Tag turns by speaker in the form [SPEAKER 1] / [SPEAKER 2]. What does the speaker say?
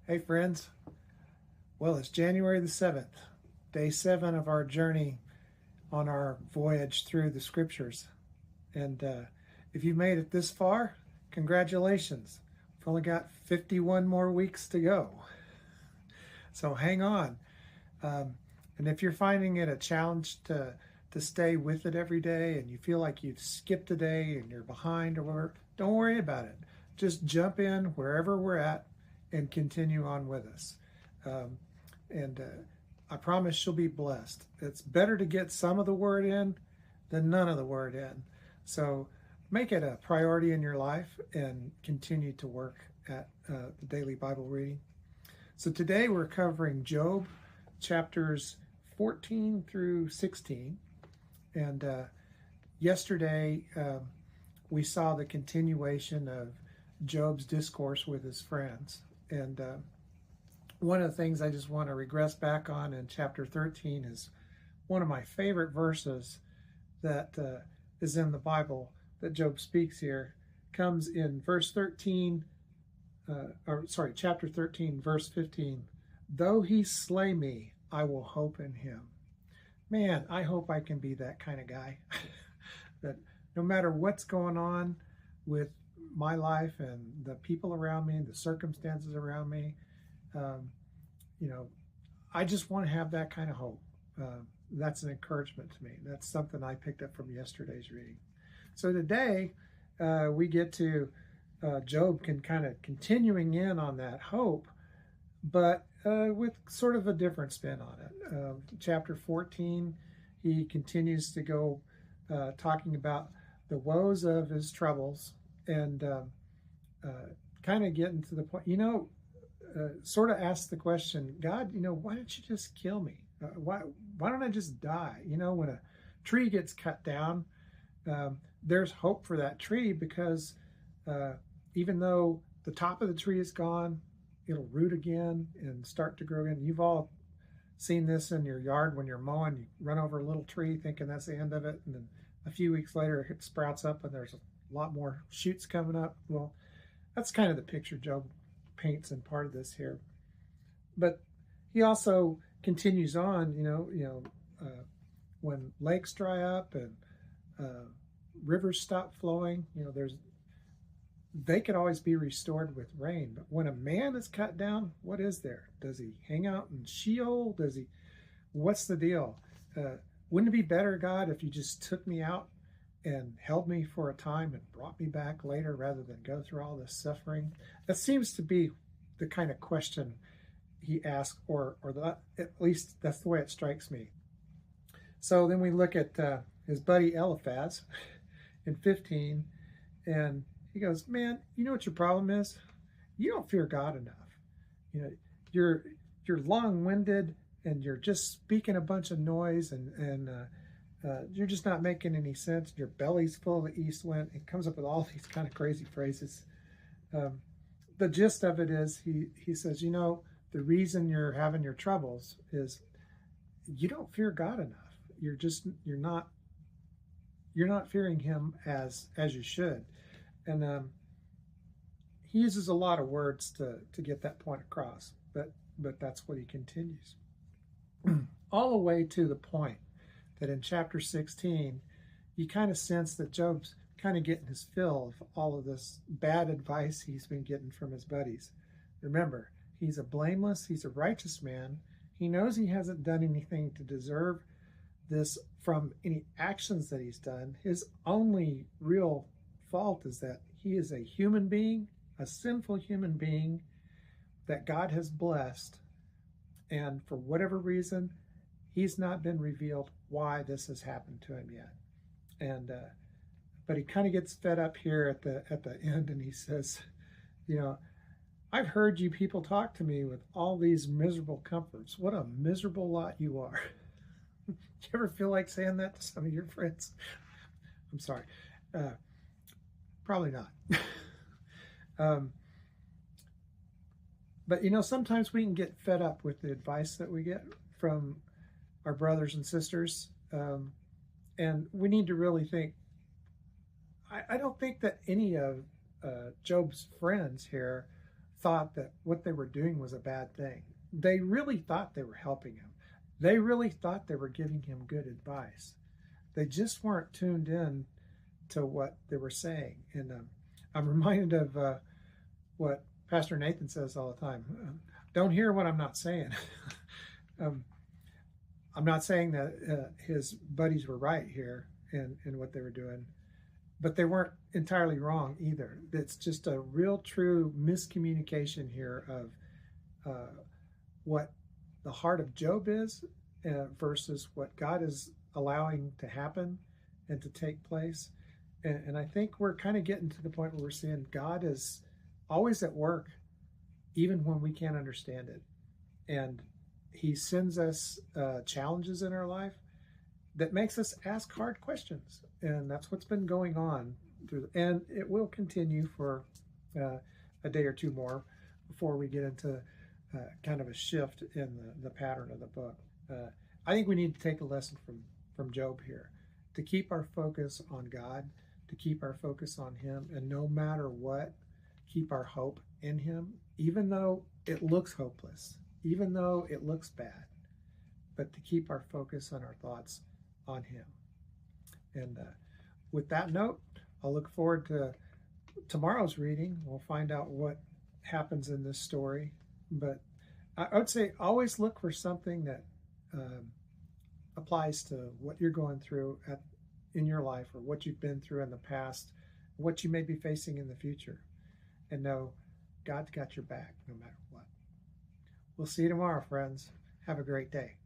[SPEAKER 1] Hey friends, well it's January the 7th, day 7 of our journey on our voyage through the scriptures. And if you made it this far, congratulations. We've only got 51 more weeks to go. So hang on. And if you're finding it a challenge to stay with it every day and you feel like you've skipped a day and you're behind or whatever, don't worry about it. Just jump in wherever we're at and continue on with us. And I promise you'll be blessed. It's better to get some of the word in than none of the word in. So make it a priority in your life and continue to work at the daily Bible reading. So today we're covering Job chapters 14 through 16. And yesterday we saw the continuation of Job's discourse with his friends. And one of the things I just want to regress back on in chapter 13 is one of my favorite verses that is in the Bible that Job speaks here. Comes in chapter 13, verse 15. Though he slay me, I will hope in him. Man, I hope I can be that kind of guy. That no matter what's going on with my life and the people around me, the circumstances around me, I just want to have that kind of hope. That's an encouragement to me. That's something I picked up from yesterday's reading. So today we get to Job kind of continuing in on that hope, but with sort of a different spin on it. Chapter 14, he continues to go talking about the woes of his troubles and kind of getting to the point, sort of ask the question, God, why don't you just kill me? Why don't I just die? When a tree gets cut down, there's hope for that tree because even though the top of the tree is gone, it'll root again and start to grow again. You've all seen this in your yard when you're mowing. You run over a little tree thinking that's the end of it, and then a few weeks later it sprouts up and there's a lot more shoots coming up. Well, that's kind of the picture Job paints in part of this here. But he also continues on, when lakes dry up and rivers stop flowing, they could always be restored with rain. But when a man is cut down, what is there? Does he hang out in Sheol? What's the deal? Wouldn't it be better, God, if you just took me out and held me for a time and brought me back later rather than go through all this suffering? That seems to be the kind of question he asked, or at least that's the way it strikes me. So then we look at his buddy Eliphaz in 15, and he goes, man, you know what your problem is? You don't fear God enough. You're long-winded and you're just speaking a bunch of noise and you're just not making any sense. Your belly's full of the east wind. It comes up with all these kind of crazy phrases. The gist of it is he says, the reason you're having your troubles is you don't fear God enough. You're not fearing him as you should. And he uses a lot of words to get that point across, but that's what he continues. All the way to the point that in chapter 16, you kind of sense that Job's kind of getting his fill of all of this bad advice he's been getting from his buddies. Remember, he's a righteous man. He knows he hasn't done anything to deserve this from any actions that he's done. His only real fault is that he is a human being, a sinful human being that God has blessed, and for whatever reason he's not been revealed why this has happened to him yet. And but he kind of gets fed up here at the end, and he says, I've heard you people talk to me with all these miserable comforts. What a miserable lot you are. You ever feel like saying that to some of your friends? I'm sorry. Probably not. But sometimes we can get fed up with the advice that we get from our brothers and sisters, and we need to really think. I don't think that any of Job's friends here thought that what they were doing was a bad thing. They really thought they were helping him. They really thought they were giving him good advice. They just weren't tuned in to what they were saying. And I'm reminded of what Pastor Nathan says all the time. Don't hear what I'm not saying. um, I'm not saying that his buddies were right here in what they were doing, but they weren't entirely wrong either. It's just a real true miscommunication here of what the heart of Job is versus what God is allowing to happen and to take place. And I think we're kind of getting to the point where we're seeing God is always at work, even when we can't understand it. And he sends us challenges in our life that makes us ask hard questions. And that's what's been going on and it will continue for a day or two more before we get into kind of a shift in the pattern of the book. I think we need to take a lesson from Job here, to keep our focus on God, to keep our focus on him, and no matter what, keep our hope in him, even though it looks hopeless, even though it looks bad, but to keep our focus and our thoughts on him. And with that note, I'll look forward to tomorrow's reading. We'll find out what happens in this story. But I would say always look for something that applies to what you're going through in your life, or what you've been through in the past, what you may be facing in the future. And know God's got your back no matter what. We'll see you tomorrow, friends. Have a great day.